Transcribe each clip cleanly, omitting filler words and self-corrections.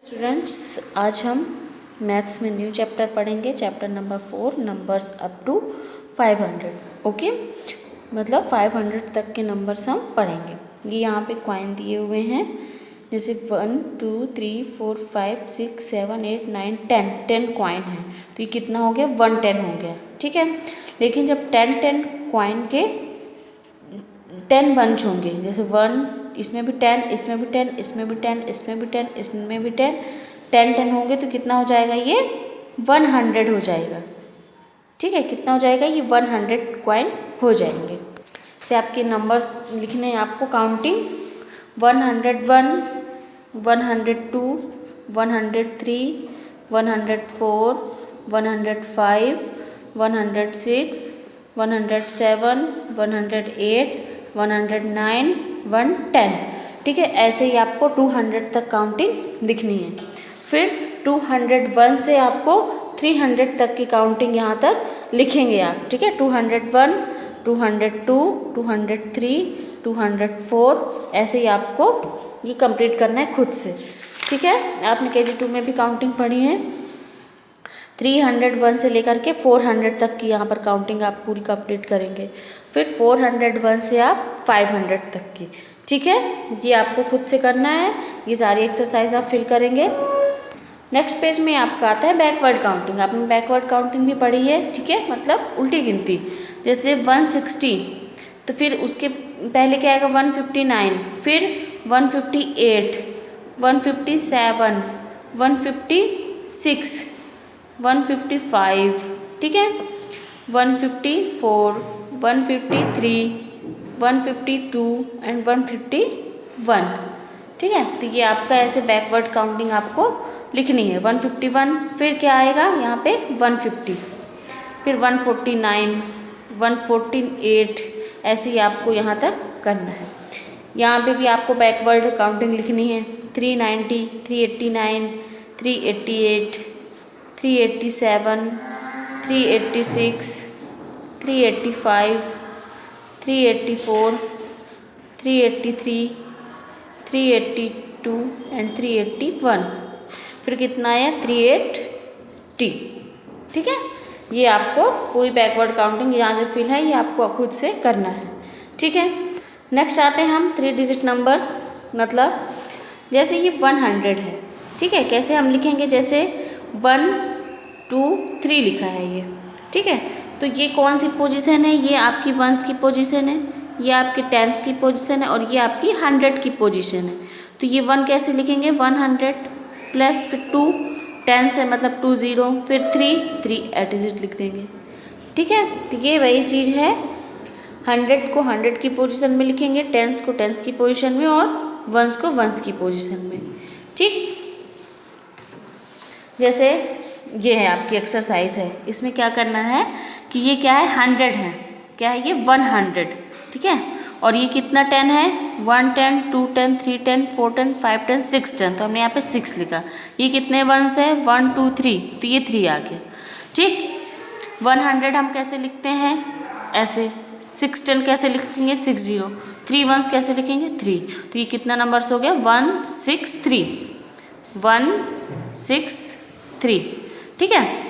Students, आज हम maths में न्यू चैप्टर पढ़ेंगे। Chapter number 4, numbers up to 500। Okay, मतलब 500 तक के नंबर्स हम पढ़ेंगे। ये यहाँ पे कॉइन दिए हुए हैं, जैसे 1 2 3 4 5 6 7 8 9 10 कॉइन है। तो ये कितना हो गया? 110 हो गया। ठीक है, लेकिन जब 10 कॉइन के 10 बंच होंगे, जैसे 1, इसमें भी 10, इसमें भी 10, इसमें भी 10, इसमें भी 10, इसमें भी 10, 10 होंगे तो कितना हो जाएगा? ये 100 हो जाएगा। ठीक है, कितना हो जाएगा? ये 100 कॉइन हो जाएंगे। से आपके नंबर्स लिखने हैं आपको। काउंटिंग 101, 102, 103, 104, 105, 106, 107, 108, 109, 110। ठीक है, ऐसे ही आपको 200 तक काउंटिंग लिखनी है। फिर 201 से आपको 300 तक की काउंटिंग यहाँ तक लिखेंगे आप। ठीक है, 201, 202, 203, 204, ऐसे ही आपको ये कंप्लीट करना है खुद से। ठीक है, आपने KG2 में भी काउंटिंग पढ़ी है। 301 से लेकर के 400 तक की यहाँ पर काउंटिंग आप पूरी कंप्लीट करेंगे। फिर 401 से आप 500 तक की। ठीक है, ये आपको खुद से करना है। ये सारी एक्सरसाइज आप फिल करेंगे। नेक्स्ट पेज में आपका आता है बैकवर्ड काउंटिंग। आपने बैकवर्ड काउंटिंग भी पढ़ी है। ठीक है, मतलब उल्टी गिनती। जैसे 160, तो फिर उसके पहले क्या आएगा? 159, फिर 158, 157, 156, 155, ठीक है, 154, 153, 152 एंड 151। ठीक है, तो ये आपका ऐसे बैकवर्ड काउंटिंग आपको लिखनी है। 151, फिर क्या आएगा यहाँ पे? 150, फिर 149, 148, ऐसे ही आपको यहाँ तक करना है। यहाँ पे भी आपको बैकवर्ड काउंटिंग लिखनी है। 390, 389, 388, 387, 386, 385, 384, 383, 382 एंड 381। फिर कितना आया? 380। ठीक है, ये आपको पूरी बैकवर्ड काउंटिंग यहाँ जो फिल है ये आपको खुद से करना है। ठीक है, नेक्स्ट आते हैं हम 3 डिजिट नंबर्स। मतलब जैसे ये 100 है। ठीक है, कैसे हम लिखेंगे? जैसे 1 2 3 लिखा है ये। ठीक है, तो ये कौन सी पोजीशन है? ये आपकी वंस की पोजीशन है, ये आपके टेंस की पोजीशन है, और ये आपकी 100 की पोजीशन है। तो ये 1 कैसे लिखेंगे? 100 प्लस फिर 2 10 है, मतलब 20, फिर 3 एट डिजिट लिख देंगे। ठीक है, तो ये वही चीज़ है। 100 को 100 की पोजीशन में लिखेंगे, टेंस को टेंस की पोजीशन में, और वंस को वंस की पोजीशन में। ठीक, जैसे ये है आपकी एक्सरसाइज है। इसमें क्या करना है कि ये क्या है? 100 है। क्या है ये? 100। ठीक है, और ये कितना 10 है? 1 10, 2 10, 3 10, 4 10, 5 10, 6 10। तो हमने यहाँ पे 6 लिखा। ये कितने वंस है? 1 2 3, तो ये 3 आ गया। ठीक, 100 हम कैसे लिखते हैं? ऐसे। 6 10 कैसे लिखेंगे? 60। 3 वंस कैसे लिखेंगे? 3। तो ये कितना नंबर्स हो गया? 163, 163। ठीक है,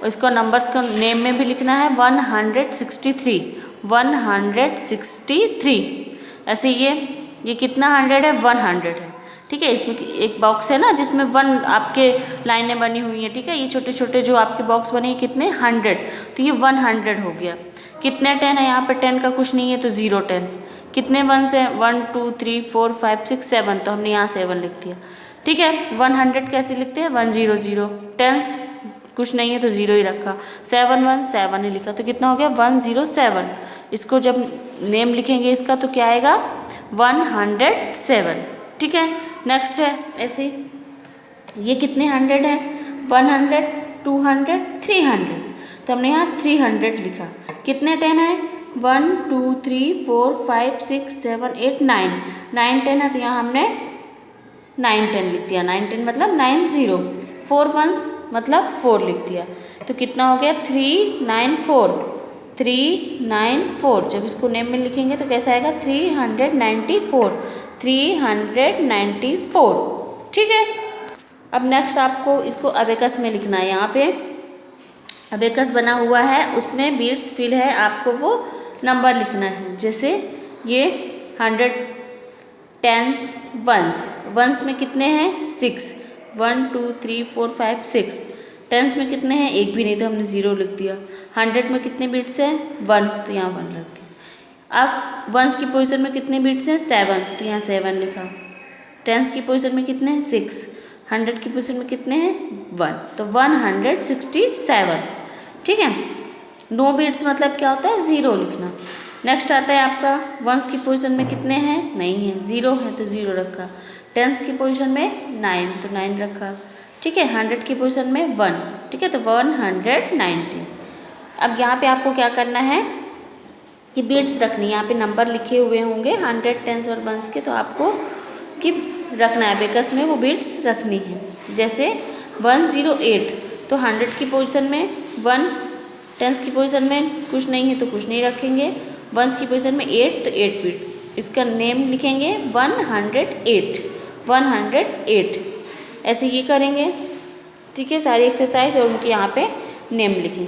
इसको नंबर्स को नेम में भी लिखना है। 163, 163। ऐसे ये कितना 100 है? 100 है। ठीक है, इसमें एक बॉक्स है ना जिसमें 1 आपके लाइनें बनी हुई हैं। ठीक है, ये छोटे छोटे जो आपके बॉक्स बने हैं कितने? 100। तो ये 100 हो गया। कितने 10 है? यहाँ पे 10 का कुछ नहीं है, तो 0 10। कितने वंस है? 1 2 3 4 5 6 7, तो हमने यहाँ 7 लिख दिया। ठीक है, 100 कैसे लिखते हैं? 100। टेंस कुछ नहीं है तो 0 ही रखा। 7 1 7 ही लिखा, तो कितना हो गया? 107। इसको जब नेम लिखेंगे इसका तो क्या आएगा? 107। ठीक है, नेक्स्ट है ऐसे। ये कितने 100 है? 100 200 300, तो हमने यहाँ 300 लिखा। कितने 10 है? 1 2 3 4 5 6 7 8 9 10 है, तो यहाँ हमने 9 10 लिख दिया। 9 10 मतलब 90। 4 वंस मतलब 4 लिख दिया। तो कितना हो गया? 394, 394। जब इसको नेम में लिखेंगे तो कैसा आएगा? 394, 394। ठीक है, अब नेक्स्ट आपको इसको अबेकस में लिखना है। यहाँ पे अबेकस बना हुआ है, उसमें बीट्स फिल है, आपको वो नंबर लिखना है। जैसे ये 100 टेंस वंस, वंस में कितने हैं 6, 1 2 3 4 5 6। टेंस में कितने हैं, एक भी नहीं तो हमने 0 लिख दिया। 100 में कितने बीट्स हैं 1, तो यहाँ 1 रख दिया। अब वंस की पोजीशन में कितने बीट्स हैं 7, तो यहाँ 7 लिखा। टेंस की पोजीशन में कितने हैं 6, 100 की पोजीशन में कितने हैं 1, तो 167। ठीक है, नो बीट्स मतलब क्या होता है 0 लिखना। नेक्स्ट आता है आपका वंस की पोजीशन में कितने हैं, नहीं है 0 है तो 0 रखा। टेंस की पोजीशन में 9, तो 9 रखा। ठीक है, 100 की पोजीशन में 1, ठीक है, तो 190। अब यहाँ पे आपको क्या करना है कि बीट्स रखनी है। यहाँ पे नंबर लिखे हुए होंगे 100 टेंस और वंस के, तो आपको उसकी रखना है अबेकस में, वो बीट्स रखनी है। जैसे 108, तो 100 की पोजीशन में 1, टेंस की पोजीशन में कुछ नहीं है तो कुछ नहीं रखेंगे, वंस की पोजीशन में 8, तो 8 बीट्स। इसका नेम लिखेंगे 108, 108। ऐसे ये करेंगे। ठीक है, सारी एक्सरसाइज और उनके यहाँ पे नेम लिखें।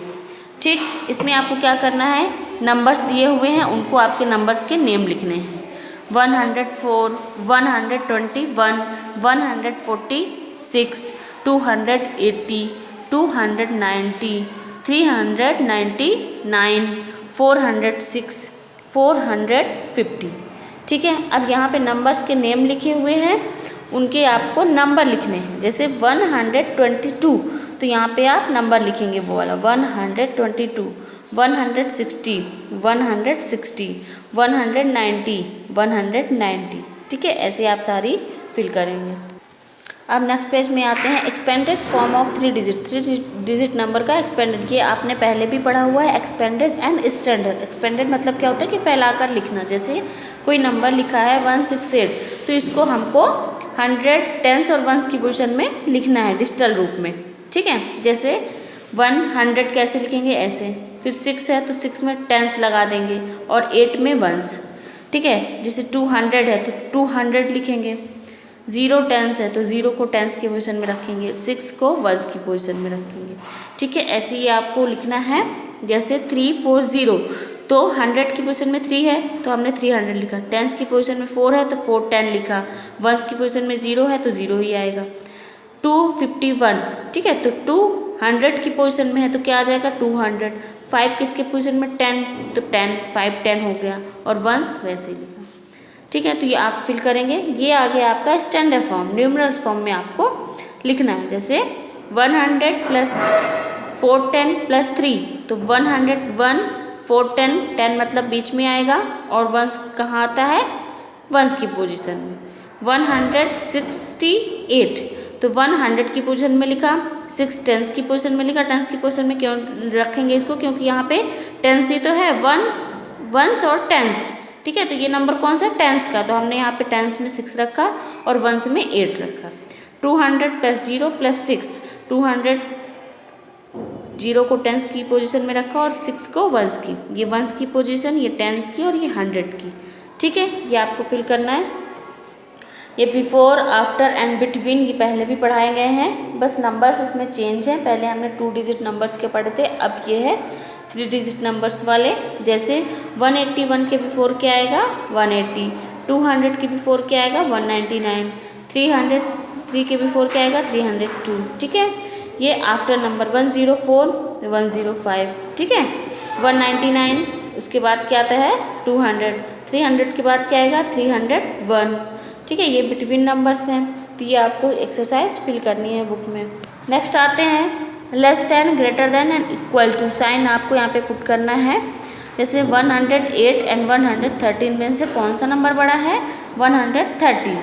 ठीक, इसमें आपको क्या करना है, नंबर्स दिए हुए हैं उनको आपके नंबर्स के नेम लिखने हैं। 104, 121, 146, 280, 290, 399, 406, 450। ठीक है, अब यहाँ पे नंबर्स के नेम लिखे हुए हैं, उनके आपको नंबर लिखने हैं। जैसे 122, तो यहाँ पे आप नंबर लिखेंगे वो वाला 122, 160, 160, 190, 190। ठीक है, ऐसे आप सारी फिल करेंगे। अब नेक्स्ट पेज में आते हैं, expanded form of 3 digit. 3 digit number का एक्सपेंडेड, ये आपने पहले भी पढ़ा हुआ है, एक्सपेंडेड एंड स्टैंडर्ड। एक्सपेंडेड मतलब क्या होता है कि फैलाकर लिखना। जैसे कोई नंबर लिखा है 168, तो इसको हमको 100 टेंस और वंस की पोजीशन में लिखना है डिजिटल रूप में। ठीक है, जैसे 100 कैसे लिखेंगे, ऐसे, फिर 6 है तो 6 में टेंस लगा देंगे और 8 में वंस। ठीक है, जैसे 200 है तो 200 लिखेंगे, 0 टेंस है तो 0 को टेंस की पोजीशन में रखेंगे, 6 को वंस की पोजीशन में रखेंगे। ठीक है, ऐसे ही आपको लिखना है। जैसे 340, तो 100 की पोजीशन में 3 है तो हमने 300 लिखा, टेंस की पोजीशन में 4 है तो 410 लिखा, वंस की पोजीशन में 0 है तो 0 ही आएगा। 251, ठीक है, तो 200 की पोजीशन में है तो क्या आ जाएगा 200। 5 किसके पोजीशन में 10, तो 10, 5 10 हो गया, और वंस वैसे ही लिखा। ठीक है, तो ये आप फिल करेंगे। ये आ गया आपका स्टैंडर्ड फॉर्म, न्यूमरल्स फॉर्म में आपको लिखना है। जैसे 100 प्लस 410 प्लस 3, तो 101, 410, 10 मतलब बीच में आएगा, और वंस कहाँ आता है, वंस की पोजीशन में। 168, तो 100 की पोजीशन में लिखा, 6 टेंस की पोजीशन में लिखा। टेंस की पोजीशन में क्यों रखेंगे इसको, क्योंकि यहाँ पे टेंस ही तो है, 1 वंस और टेंस। ठीक है, तो ये नंबर कौन सा, टेंस का, तो हमने यहाँ पे टेंस में 6 रखा और वंस में 8 रखा। 200 प्लस 0 प्लस 6, 200 0 को टेंस की पोजीशन में रखा और 6 को वंस की। ये वंस की पोजीशन, ये टेंस की, और ये 100 की। ठीक है, ये आपको फिल करना है। ये बिफोर, आफ्टर एंड बिटवीन, ये पहले भी पढ़ाए गए हैं, बस नंबर्स इसमें चेंज हैं। पहले हमने 2 डिजिट नंबर्स के पढ़े थे, अब ये है 3 डिजिट नंबर्स वाले। जैसे 181 के बिफोर क्या आएगा 180, 200 के बिफोर क्या आएगा 199, 303 के बिफोर क्या आएगा 302। ठीक है, ये आफ्टर नंबर 104, 105। ठीक है, 199, उसके बाद क्या आता है 200, 300 के बाद क्या आएगा 301। ठीक है, ये बिटवीन नंबर्स हैं, तो ये आपको एक्सरसाइज फिल करनी है बुक में। नेक्स्ट आते हैं less than, greater than and equal to. Sign आपको यहाँ पे पुट करना है। जैसे 108 एंड 113 में से कौन सा नंबर बड़ा है 113,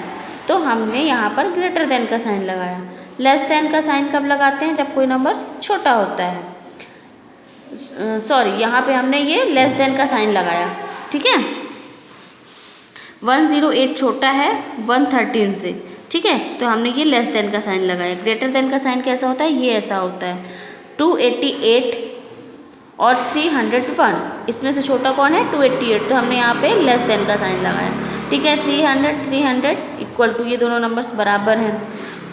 तो हमने यहाँ पर ग्रेटर दैन का साइन लगाया। लेस दैन का साइन कब लगाते हैं, जब कोई नंबर छोटा होता है। सॉरी, यहाँ पे हमने ये लेस दैन का साइन लगाया। ठीक है, 108 छोटा है 113 से। ठीक है, तो हमने ये लेस देन का साइन लगाया। ग्रेटर देन का साइन कैसा होता है, ये ऐसा होता है। 288 और 301, इसमें से छोटा कौन है 288, तो हमने यहाँ पे लेस देन का साइन लगाया। ठीक है, 300 300 इक्वल टू, ये दोनों नंबर्स बराबर हैं।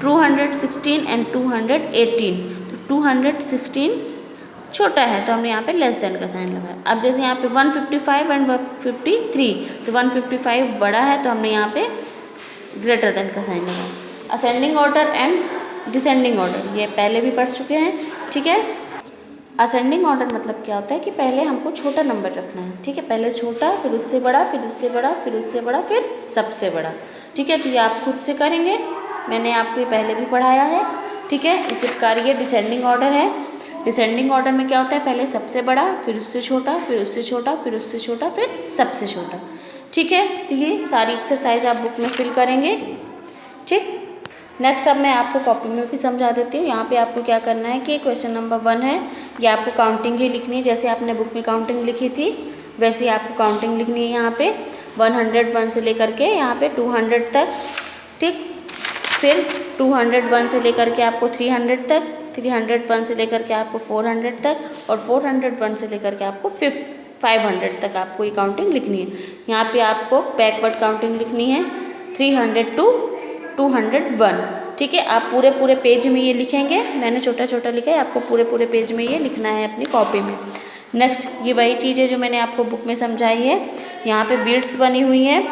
216 एंड 218, तो 216 छोटा है तो हमने यहाँ पे लेस देन का साइन लगाया। अब जैसे यहाँ पे 155 एंड 153, तो 155 बड़ा है तो हमने यहाँ पे ग्रेटर देन का साइन लगाया। Ascending order and descending order ये पहले भी पढ़ चुके हैं, ठीक है। असेंडिंग ऑर्डर मतलब क्या होता है कि पहले हमको छोटा नंबर रखना है, ठीक है। पहले छोटा, फिर उससे बड़ा, फिर उससे बड़ा, फिर उससे बड़ा, फिर सबसे बड़ा, ठीक है। तो ये आप खुद से करेंगे, मैंने आपको ये पहले भी पढ़ाया है, ठीक है। इसी प्रकार ये डिसेंडिंग ऑर्डर है। डिसेंडिंग ऑर्डर में क्या होता है, पहले सबसे बड़ा, फिर उससे छोटा, फिर उससे छोटा, फिर उससे छोटा, फिर सबसे छोटा, ठीक है। तो ये सारी एक्सरसाइज आप बुक में फिल करेंगे, ठीक। नेक्स्ट अब मैं आपको कॉपी में भी समझा देती हूँ। यहाँ पे आपको क्या करना है कि क्वेश्चन नंबर 1 है, ये आपको काउंटिंग ही लिखनी है। जैसे आपने बुक में काउंटिंग लिखी थी वैसे ही आपको काउंटिंग लिखनी है। यहाँ पे 101 से लेकर के यहाँ पे 200 तक, ठीक। फिर 201 से लेकर के आपको 300 तक, 301 से लेकर के आपको 400 तक, और 401 से लेकर के आपको 500 तक आपको ये काउंटिंग लिखनी है। यहाँ पे आपको बैकवर्ड काउंटिंग लिखनी है 300 to 201, ठीक है। आप पूरे पूरे पेज में ये लिखेंगे, मैंने छोटा छोटा लिखा है, आपको पूरे पूरे पेज में ये लिखना है अपनी कॉपी में। नेक्स्ट ये वही चीज़ है जो मैंने आपको बुक में समझाई है। यहाँ पे बीट्स बनी हुई हैं,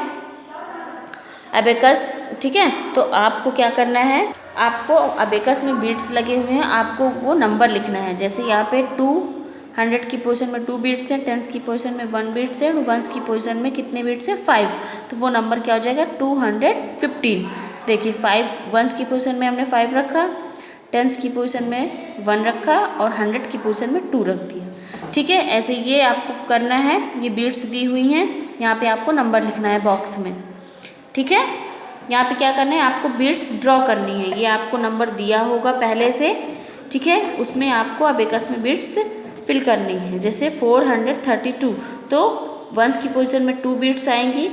अबेकस, ठीक है। तो आपको क्या करना है, आपको अबेकस में बीट्स लगे हुए हैं, आपको वो नंबर लिखना है। जैसे यहाँ पे 200 की पोजीशन में 2 बीट्स हैं, 10s की पोजीशन में 1 बीट्स है, और 1s की पोजीशन में कितने बीट्स हैं 5, तो वो नंबर क्या हो जाएगा 215। देखिए 1s की पोजीशन में हमने 5 रखा, 10s की पोजीशन में 1 रखा, और 100 की पोजीशन में 2 रख दिया, ठीक है। ऐसे ये आपको करना है। ये बीट्स दी हुई हैं, यहाँ पे आपको नंबर लिखना है बॉक्स में, ठीक है। यहाँ पे क्या करना है, आपको बीट्स ड्रॉ करनी है। ये आपको नंबर दिया होगा पहले से, ठीक है, उसमें आपको अबेकस में बीट्स फिल करनी है। जैसे 432, तो 1s की पोजीशन में 2 बीट्स आएंगी,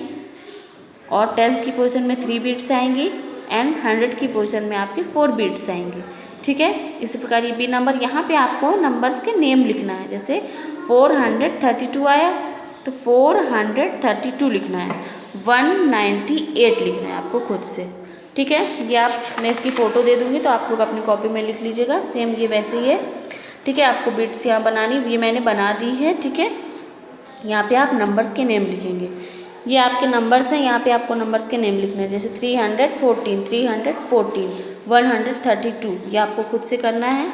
और 10s की पोजीशन में 3 बीट्स आएंगी, एंड 100 की पोजीशन में आपकी 4 बीट्स आएंगी, ठीक है। इसी प्रकार ये भी नंबर, यहाँ पे आपको नंबर्स के नेम लिखना है। जैसे 432 आया तो 432 लिखना है, 198 लिखना है आपको खुद से, ठीक है। ये आप, मैं इसकी फ़ोटो दे दूँगी तो आप लोग अपनी कॉपी में लिख लीजिएगा। सेम ये वैसे ही है, ठीक है। आपको बीट्स यहाँ बनानी, ये मैंने बना दी है, ठीक है। यहाँ पे आप नंबर्स के नेम लिखेंगे, ये आपके नंबर्स हैं, यहाँ पे आपको नंबर्स के नेम लिखने हैं। जैसे 314, 314, 132, ये आपको खुद से करना है।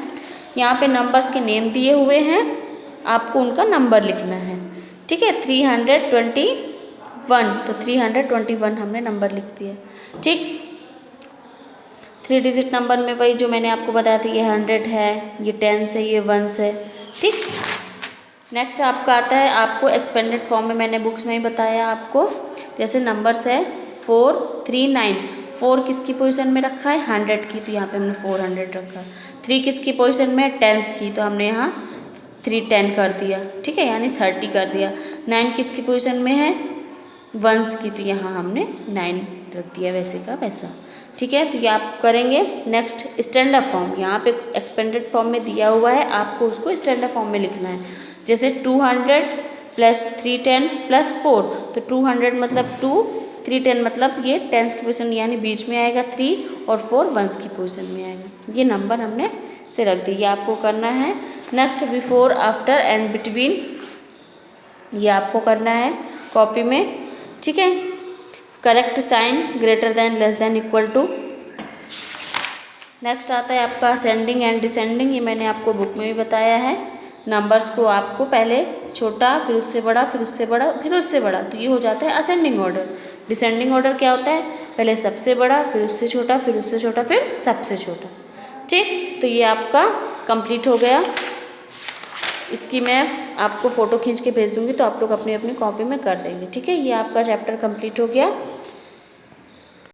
यहाँ पे नंबर्स के नेम दिए हुए हैं, आपको उनका नंबर लिखना है, ठीक है। 321, तो 321 हमने नंबर लिख दिया, ठीक। 3 डिजिट नंबर में वही जो मैंने आपको बताया था, ये 100 है, ये 10 है, ये 1 है, ठीक। नेक्स्ट आपका आता है, आपको एक्सपेंडेड फॉर्म में मैंने बुक्स में ही बताया आपको। जैसे नंबर्स है 439, 4 किसकी पोजीशन में रखा है 100 की, तो यहाँ पे हमने 400 रखा। 3 किसकी पोजीशन में है 10s की, तो हमने यहाँ 310 कर दिया, ठीक है, यानी 30 कर दिया। 9 किसकी पोजीशन में है 1s की, तो यहाँ हमने 9 रख दिया, वैसे का वैसा, ठीक है। तो ये आप करेंगे। नेक्स्ट स्टैंड अप फॉर्म, यहाँ पे एक्सपेंडेड फॉर्म में दिया हुआ है, आपको उसको स्टैंड अप फॉर्म में लिखना है। जैसे 200 + 310 + 4, तो 200 मतलब 2, 310 मतलब ये 10s की पोजीशन यानी बीच में आएगा 3, और 4 1s की पोजीशन में आएगा। ये नंबर हमने से रख दिया, ये आपको करना है। Next before, after and between, ये आपको करना है कॉपी में, ठीक है। Correct sign, greater than, less than, equal to. Next आता है आपका असेंडिंग एंड डिसेंडिंग, ये मैंने आपको बुक में भी बताया है। नंबर्स को आपको पहले छोटा, फिर उससे बड़ा, फिर उससे बड़ा, फिर उससे बड़ा, तो ये हो जाता है असेंडिंग ऑर्डर। डिसेंडिंग ऑर्डर क्या होता है, पहले सबसे बड़ा, फिर उससे छोटा, फिर उससे छोटा, फिर सबसे छोटा, ठीक। तो ये आपका कंप्लीट हो गया। इसकी मैं आपको फ़ोटो खींच के भेज दूँगी, तो आप लोग अपनी अपनी कॉपी में कर देंगे, ठीक है। ये आपका चैप्टर कंप्लीट हो गया।